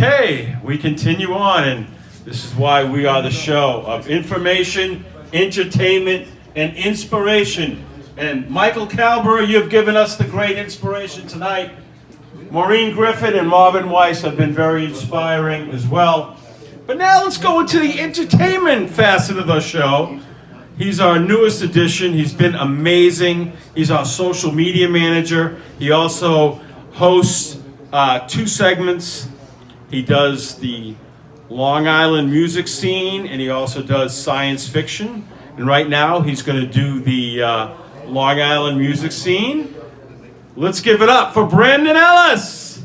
Okay, we continue on, and this is why we are the show of information, entertainment, and inspiration. And Michael Calborough, you've given us the great inspiration tonight. Maureen Griffin and Marvin Weiss have been very inspiring as well. But now let's go into the entertainment facet of the show. He's our newest addition. He's been amazing. He's our social media manager. He also hosts 2 segments. He does the Long Island music scene, and he also does science fiction. And right now, he's going to do the Long Island music scene. Let's give it up for Brandon Ellis.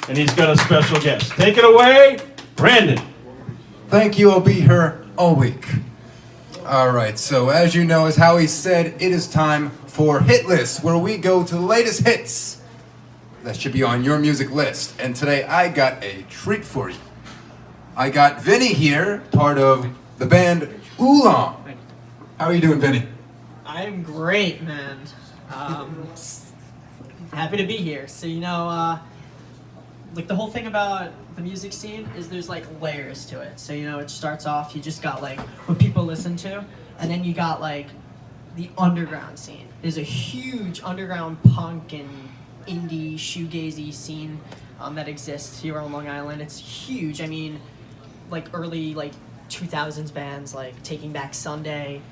And he's got a special guest. Take it away, Brandon. Thank you. I'll be here all week. All right, so as you know, as Howie said, it is time for Hit List, where we go to the latest hits that should be on your music list. And today I got a treat for you. I got Vinny here, part of the band Oolong. How are you doing, Vinny? I'm great, man. Happy to be here. So, like the whole thing about the music scene is there's like layers to it. So, it starts off, you just got like what people listen to, and then you got like the underground scene. There's a huge underground punk and indie shoegazy scene that exists here on Long Island. It's huge. I mean, like early like 2000s bands like Taking Back Sunday,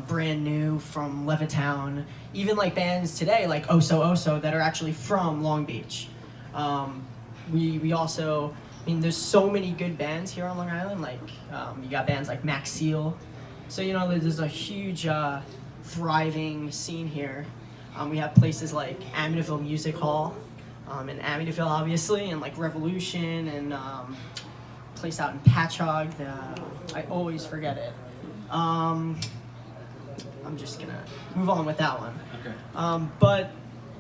Brand New from Levittown, even like bands today like Oso Oso that are actually from Long Beach. We also, there's so many good bands here on Long Island. Like you got bands like Max Seal. So there's a huge thriving scene here. We have places like Amityville Music Hall in Amityville, obviously, and like Revolution, and place out in Patchogue. I always forget it. I'm just gonna move on with that one. Okay. But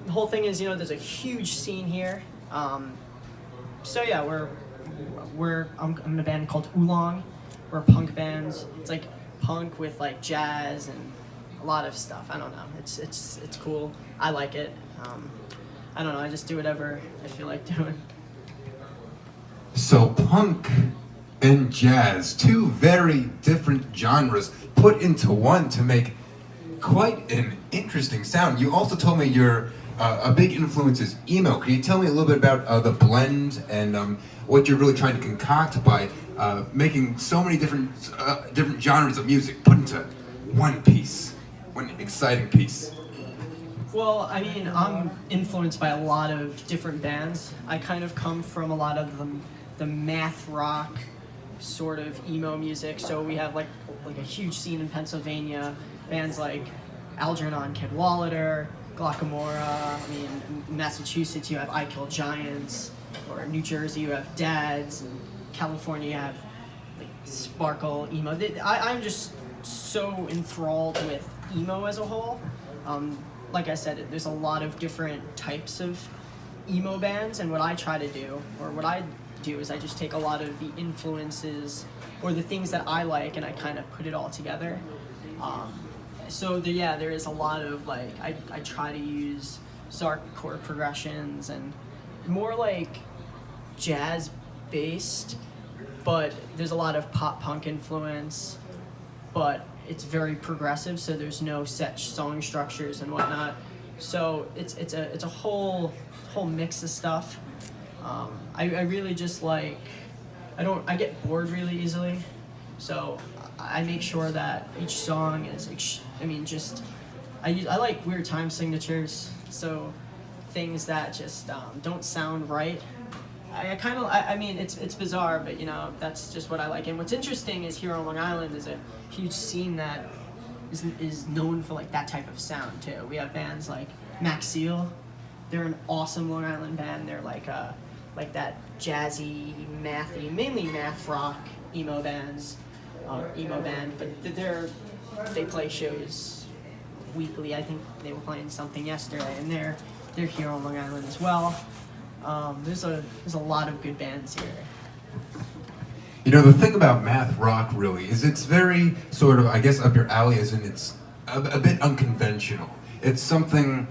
the whole thing is, there's a huge scene here. So yeah, I'm in a band called Oolong. We're a punk band. It's like punk with like jazz and a lot of stuff. I don't know. It's cool. I like it. I don't know. I just do whatever I feel like doing. So punk and jazz, 2 very different genres put into one to make quite an interesting sound. You also told me your a big influence is emo. Can you tell me a little bit about the blend and what you're really trying to concoct by making so many different genres of music put into one piece, one exciting piece? Well, I'm influenced by a lot of different bands. I kind of come from a lot of the math rock sort of emo music. So we have like a huge scene in Pennsylvania. Bands like Algernon Cadwallader, Glockamora. In Massachusetts you have I Kill Giants, or New Jersey you have Dads, and California you have like Sparkle emo. I'm just so enthralled with emo as a whole. Like I said, there's a lot of different types of emo bands, and what I try to do, or what I do, is I just take a lot of the influences or the things that I like, and I kind of put it all together. There is a lot of like I try to use Zark chord progressions and more like jazz based, but there's a lot of pop punk influence, but it's very progressive, so there's no set song structures and whatnot. So it's a whole mix of stuff. I really just like, I get bored really easily, so I make sure that each song is, I like weird time signatures, so things that just don't sound right. It's bizarre, but that's just what I like. And what's interesting is here on Long Island is a huge scene that is known for like that type of sound too. We have bands like Max Seal. They're an awesome Long Island band. They're like that jazzy, mathy, mainly math rock emo bands, but they play shows weekly. I think they were playing something yesterday, and they're here on Long Island as well. There's a lot of good bands here. The thing about math rock really is it's very sort of, I guess, up your alley, as in it's a bit unconventional. It's something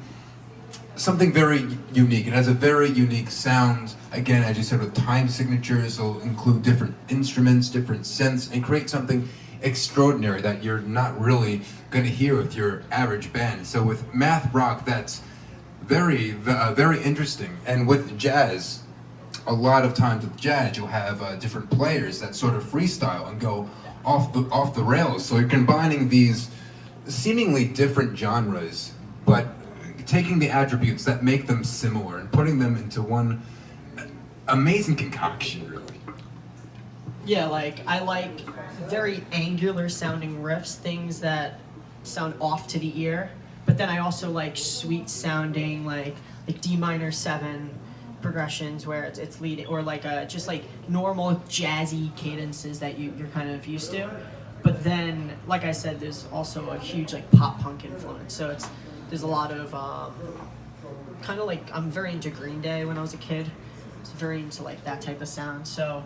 something very unique. It has a very unique sound. Again, as you said, with time signatures, it'll include different instruments, different synths, and create something extraordinary that you're not really going to hear with your average band. So with math rock, that's very interesting. And with jazz, a lot of times with jazz, you'll have different players that sort of freestyle and go off the rails. So you're combining these seemingly different genres, but taking the attributes that make them similar and putting them into one amazing concoction, really. Yeah, like I like very angular sounding riffs, things that sound off to the ear. But then I also like sweet sounding like D minor 7 progressions where it's leading, or like just like normal jazzy cadences that you're kind of used to. But then, like I said, there's also a huge like pop punk influence. So there's a lot of kind of like, I'm very into Green Day when I was a kid. I was very into like that type of sound. So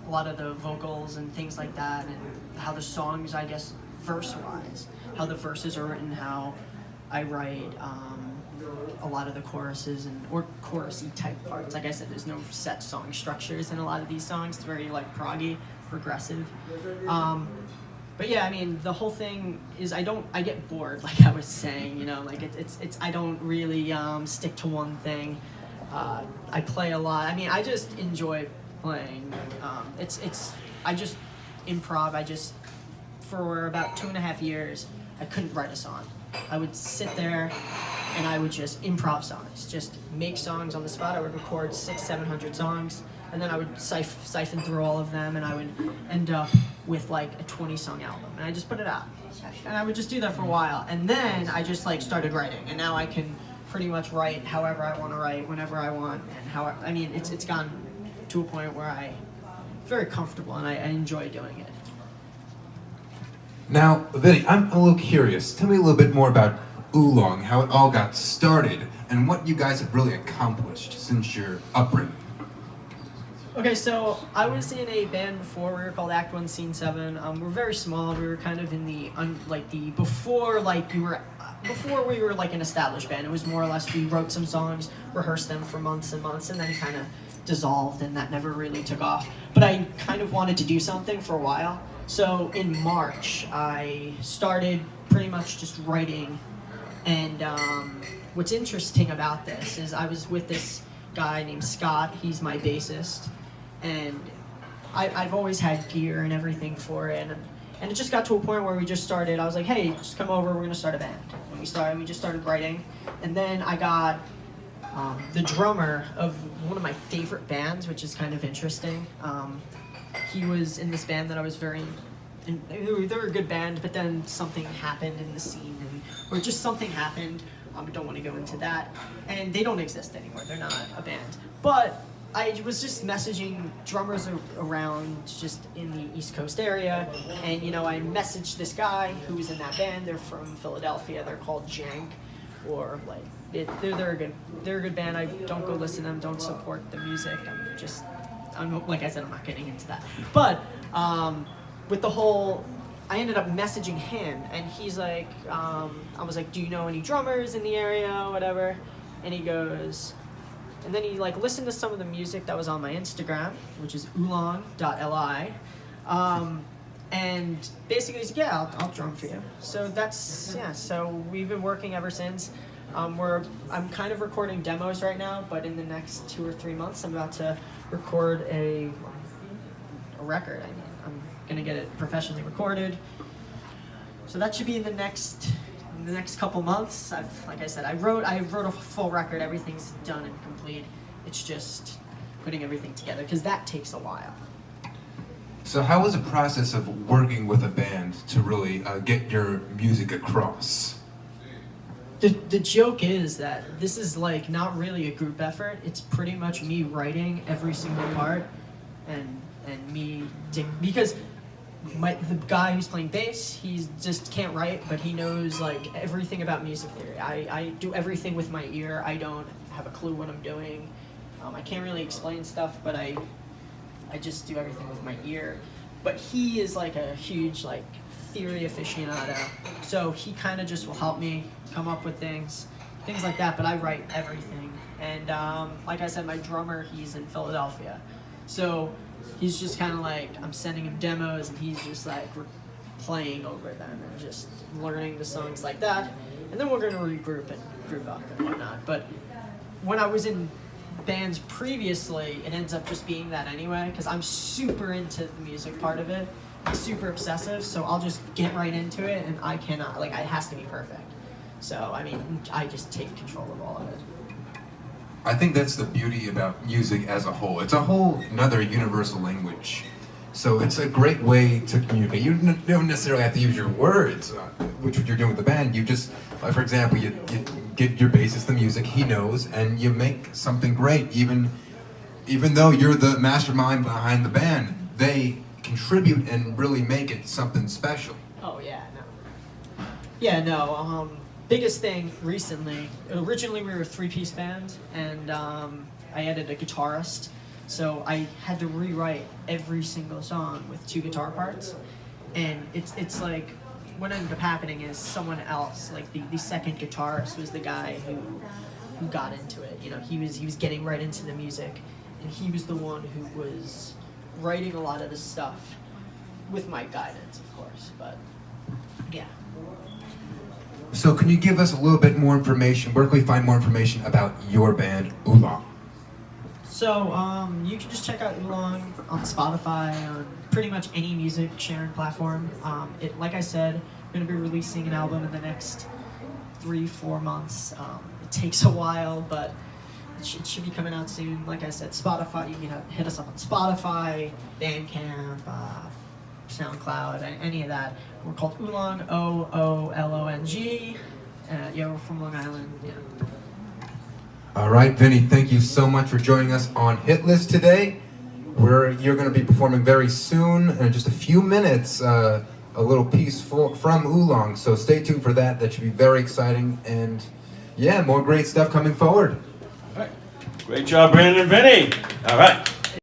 a lot of the vocals and things like that, and how the songs, I guess, verse-wise, how the verses are written, how I write a lot of the choruses or chorusy type parts. Like I said, there's no set song structures in a lot of these songs. It's very like proggy, progressive. But yeah, I mean, the whole thing is I get bored, like I was saying, you know, like it's I don't really stick to one thing. I play a lot. I mean, I just enjoy playing. I just improv. For about 2.5 years, I couldn't write a song. I would sit there and I would just improv songs, just make songs on the spot. I would record 600-700 songs, and then I would siphon through all of them, and I would end up with like a 20-song album, and I just put it out. And I would just do that for a while, and then I just like started writing, and now I can pretty much write however I want to write, whenever I want, and I mean, it's gone to a point where I'm very comfortable and I enjoy doing it. Now, Vinny, I'm a little curious. Tell me a little bit more about Oolong, how it all got started, and what you guys have really accomplished since your upbringing. Okay, so I was in a band before. We were called Act 1 Scene 7. We were very small. We were kind of in before we were like an established band. It was more or less we wrote some songs, rehearsed them for months and months, and then kind of dissolved, and that never really took off. But I kind of wanted to do something for a while. So in March, I started pretty much just writing. And what's interesting about this is I was with this guy named Scott. He's my bassist. And I've always had gear and everything for it. And it just got to a point where we just started. I was like, hey, just come over. We're going to start a band. And we just started writing. And then I got the drummer of one of my favorite bands, which is kind of interesting. He was in this band that I was they were a good band, but then something happened in the scene, or just something happened. I don't want to go into that. And they don't exist anymore. They're not a band. But I was just messaging drummers around just in the East Coast area, and you know, I messaged this guy who was in that band. They're from Philadelphia. They're called Jank, or like they're a good band. I don't go listen to them. Don't support the music. Like I said, I'm not getting into that. But with the whole, I ended up messaging him, and he's like, I was like, do you know any drummers in the area, whatever? And he goes, and then he like listened to some of the music that was on my Instagram, which is oolong.li, and basically he's like, yeah, I'll drum for you. So so we've been working ever since. I'm kind of recording demos right now, but in the next 2 or 3 months, I'm about to record a record. I mean, I'm gonna get it professionally recorded. So that should be in the next couple months. Like I said, I wrote a full record. Everything's done and complete. It's just putting everything together, because that takes a while. So how was the process of working with a band to really get your music across? The joke is that this is like not really a group effort. It's pretty much me writing every single part, and me because the guy who's playing bass, he just can't write, but he knows like everything about music theory. I do everything with my ear. I don't have a clue what I'm doing. I can't really explain stuff, but I just do everything with my ear. But he is like a huge like theory aficionado, so he kind of just will help me come up with things, things like that. But I write everything. And like I said, my drummer, he's in Philadelphia. So he's just kind of like, I'm sending him demos and he's just like playing over them and just learning the songs like that. And then we're going to regroup and group up and whatnot. But when I was in bands previously, it ends up just being that anyway, because I'm super into the music part of it. I'm super obsessive, so I'll just get right into it and I cannot, like, it has to be perfect. So, I mean, I just take control of all of it. I think that's the beauty about music as a whole. It's a whole another universal language. So it's a great way to communicate. You don't necessarily have to use your words, which what you're doing with the band. You just, like for example, you give your bassist the music he knows, and you make something great. Even though you're the mastermind behind the band, they contribute and really make it something special. Oh yeah, no. Yeah, no. Biggest thing recently. Originally, we were a three-piece band, and I added a guitarist. So I had to rewrite every single song with two guitar parts, and it's like what ended up happening is someone else, like the second guitarist, was the guy who got into it. You know, he was getting right into the music, and he was the one who was writing a lot of the stuff with my guidance, of course. But yeah. So can you give us a little bit more information? Where can we find more information about your band, Oolong? So you can just check out Oolong on Spotify, on pretty much any music sharing platform. Like I said, we're going to be releasing an album in the next 3-4 months. It takes a while, but it should be coming out soon. Like I said, Spotify, you can hit us up on Spotify, Bandcamp, SoundCloud, any of that. We're called Oolong, Oolong. Yeah, we're from Long Island. Yeah. All right, Vinny, thank you so much for joining us on Hit List today. You're going to be performing very soon, in just a few minutes, a little piece from Oolong. So stay tuned for that. That should be very exciting. And yeah, more great stuff coming forward. All right. Great job, Brandon and Vinny. All right.